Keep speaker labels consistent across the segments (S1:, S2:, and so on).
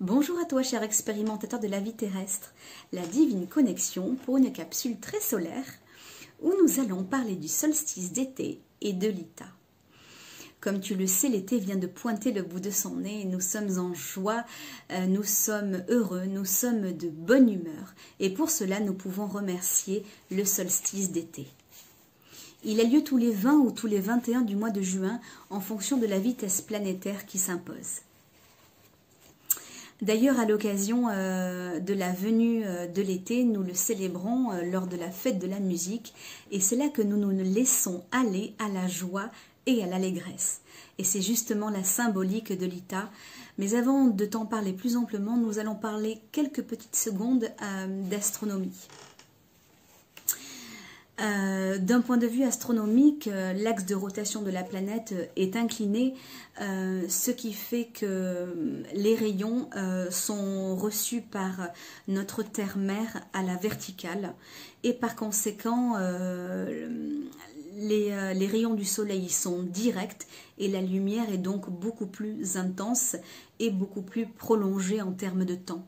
S1: Bonjour à toi, cher expérimentateur de la vie terrestre, la divine connexion pour une capsule très solaire où nous allons parler du solstice d'été et de l'Ita. Comme tu le sais, l'été vient de pointer le bout de son nez et nous sommes en joie, nous sommes heureux, nous sommes de bonne humeur et pour cela nous pouvons remercier le solstice d'été. Il a lieu tous les 20 ou tous les 21 du mois de juin en fonction de la vitesse planétaire qui s'impose. D'ailleurs, à l'occasion de la venue de l'été, nous le célébrons lors de la fête de la musique et c'est là que nous nous laissons aller à la joie et à l'allégresse. Et c'est justement la symbolique de l'Ita. Mais avant de t'en parler plus amplement, nous allons parler quelques petites secondes d'astronomie. D'un point de vue astronomique, l'axe de rotation de la planète est incliné, ce qui fait que les rayons sont reçus par notre terre-mère à la verticale et par conséquent les rayons du soleil sont directs et la lumière est donc beaucoup plus intense et beaucoup plus prolongée en termes de temps.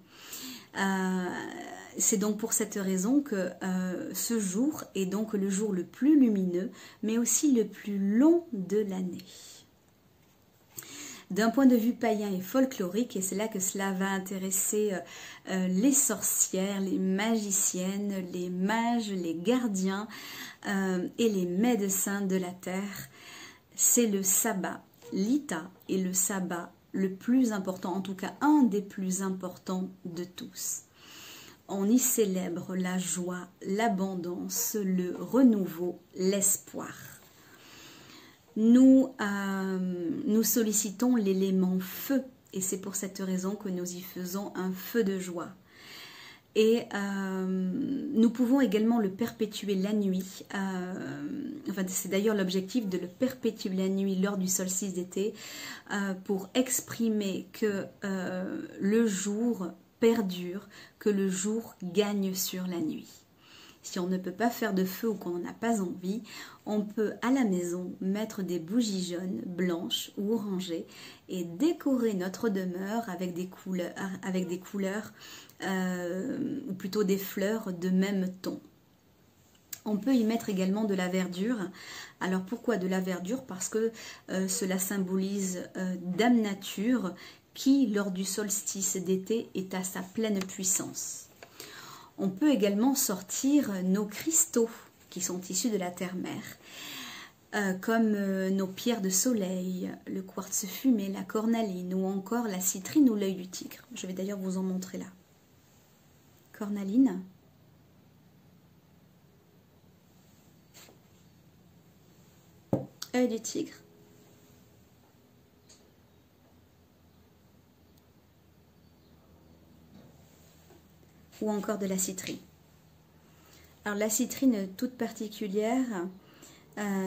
S1: C'est donc pour cette raison que ce jour est donc le jour le plus lumineux, mais aussi le plus long de l'année. D'un point de vue païen et folklorique, et c'est là que cela va intéresser les sorcières, les magiciennes, les mages, les gardiens et les médecins de la terre, c'est le sabbat. L'Ita est le sabbat le plus important, en tout cas un des plus importants de tous. On y célèbre la joie, l'abondance, le renouveau, l'espoir. Nous sollicitons l'élément feu et c'est pour cette raison que nous y faisons un feu de joie. Et nous pouvons également le perpétuer la nuit. C'est d'ailleurs l'objectif de le perpétuer la nuit lors du solstice d'été pour exprimer que le jour perdure, que le jour gagne sur la nuit. Si on ne peut pas faire de feu ou qu'on n'en a pas envie, on peut à la maison mettre des bougies jaunes, blanches ou orangées et décorer notre demeure avec des couleurs ou plutôt des fleurs de même ton. On peut y mettre également de la verdure. Alors pourquoi de la verdure? Parce que cela symbolise Dame Nature qui, lors du solstice d'été, est à sa pleine puissance. On peut également sortir nos cristaux qui sont issus de la terre-mère, comme nos pierres de soleil, le quartz fumé, la cornaline ou encore la citrine ou l'œil du tigre. Je vais d'ailleurs vous en montrer là. Cornaline. Œil du tigre. Ou encore de la citrine. Alors la citrine toute particulière,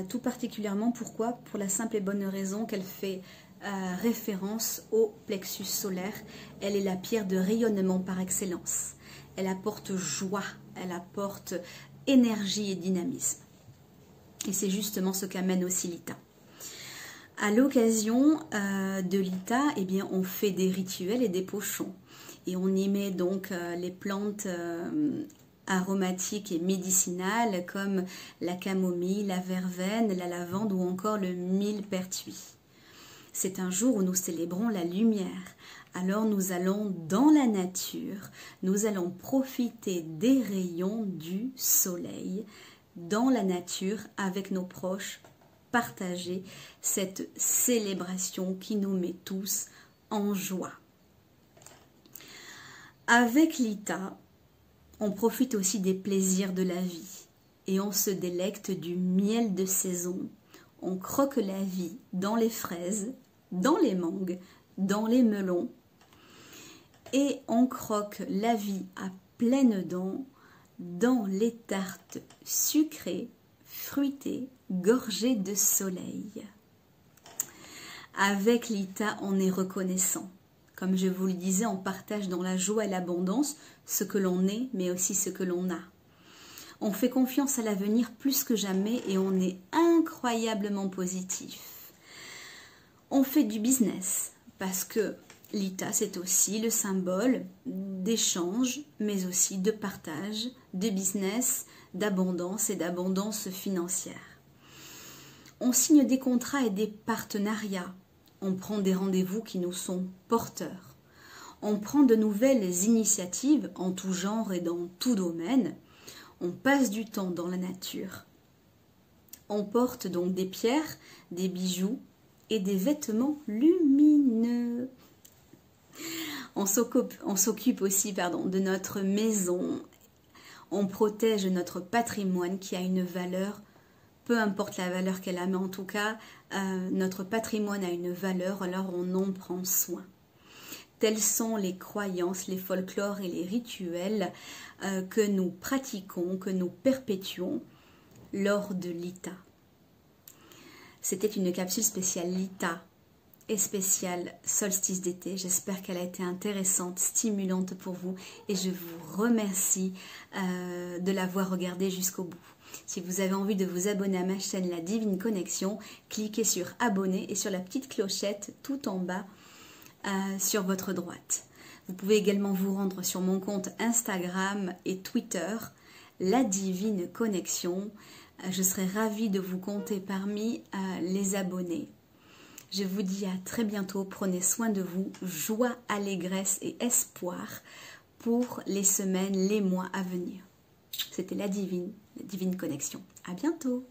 S1: tout particulièrement pourquoi? Pour la simple et bonne raison qu'elle fait référence au plexus solaire. Elle est la pierre de rayonnement par excellence. Elle apporte joie, elle apporte énergie et dynamisme. Et c'est justement ce qu'amène aussi l'Ita. À l'occasion de l'Ita, eh bien, on fait des rituels et des pochons. Et on y met donc les plantes aromatiques et médicinales comme la camomille, la verveine, la lavande ou encore le millepertuis. C'est un jour où nous célébrons la lumière. Alors nous allons dans la nature, nous allons profiter des rayons du soleil dans la nature avec nos proches, partager cette célébration qui nous met tous en joie. Avec l'Ita, on profite aussi des plaisirs de la vie et on se délecte du miel de saison. On croque la vie dans les fraises, dans les mangues, dans les melons et on croque la vie à pleines dents dans les tartes sucrées, fruitées, gorgées de soleil. Avec l'Ita, on est reconnaissant. Comme je vous le disais, on partage dans la joie et l'abondance ce que l'on est, mais aussi ce que l'on a. On fait confiance à l'avenir plus que jamais et on est incroyablement positif. On fait du business parce que L'Ita, c'est aussi le symbole d'échange, mais aussi de partage, de business, d'abondance et d'abondance financière. On signe des contrats et des partenariats. On prend des rendez-vous qui nous sont porteurs. On prend de nouvelles initiatives en tout genre et dans tout domaine. On passe du temps dans la nature. On porte donc des pierres, des bijoux et des vêtements lumineux. On s'occupe aussi de notre maison. On protège notre patrimoine qui a une valeur, peu importe la valeur qu'elle a, mais en tout cas, notre patrimoine a une valeur, alors on en prend soin. Telles sont les croyances, les folklores et les rituels que nous pratiquons, que nous perpétuons lors de l'Ita. C'était une capsule spéciale l'Ita et spéciale solstice d'été. J'espère qu'elle a été intéressante, stimulante pour vous et je vous remercie de l'avoir regardée jusqu'au bout. Si vous avez envie de vous abonner à ma chaîne La Divine Connexion, cliquez sur abonner et sur la petite clochette tout en bas sur votre droite. Vous pouvez également vous rendre sur mon compte Instagram et Twitter, La Divine Connexion. Je serai ravie de vous compter parmi les abonnés. Je vous dis à très bientôt. Prenez soin de vous. Joie, allégresse et espoir pour les semaines, les mois à venir. C'était La Divine Connexion. À bientôt.